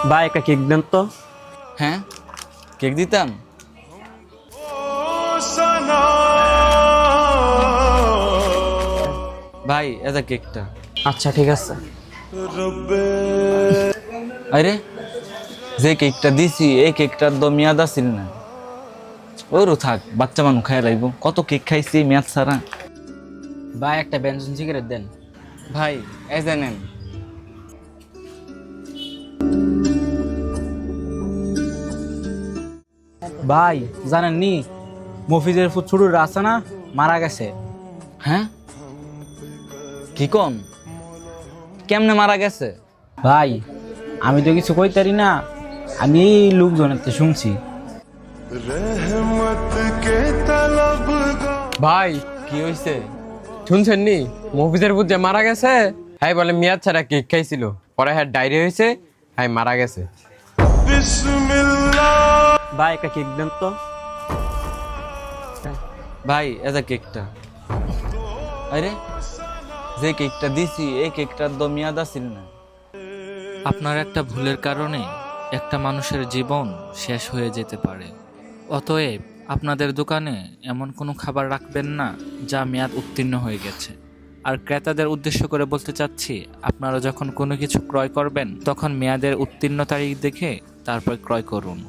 ভাই একটা কেক দেন তো। হ্যাঁ, কেক দিতাম। ভাই এটা কেকটা। আচ্ছা ঠিক আছে। আরে যে কেকটা দিছি এই কেকটার তো মেয়াদ আছিল না। ওরও থাক, বাচ্চা মানুষ খাই লাগব, কত কেক খাইছি মেয়াদ ছাড়া। ভাই একটা বেনজিন সিগারেট দেন। ভাই এই যে নেন। ভাই জানেন নি মফিজের ফুটছুড়ুর আছে না, মারা গেছে। হ্যাঁ, কি কম? কেমনে মারা গেছে? ভাই আমি তো কিছু কইতারি না, আমি এই লোকজনের তো শুনছি। ভাই কি হইছে? শুনছেন নি মফিজের বুঝে মারা গেছে। হ্যাঁ বলে মেয়াদ ছাড়া কেক খাইছিল, পরে হ্যাঁ ডায়রি হয়েছে, হ্যাঁ মারা গেছে। ভাই একটা কেক দেন তো। ভাই এটা কেকটা। আরে যে কেকটা দিছি এই কেকটার তো মেয়াদ আছিল না। আপনার একটা ভুলের কারণে একটা মানুষের জীবন শেষ হয়ে যেতে পারে। অতএব আপনাদের দোকানে এমন কোনো খাবার রাখবেন না যা মেয়াদ উত্তীর্ণ হয়ে গেছে। আর ক্রেতাদের উদ্দেশ্য করে বলতে চাচ্ছি, আপনারা যখন কোনো কিছু ক্রয় করবেন তখন মেয়াদের উত্তীর্ণ তারিখ দেখে তারপর ক্রয় করুন।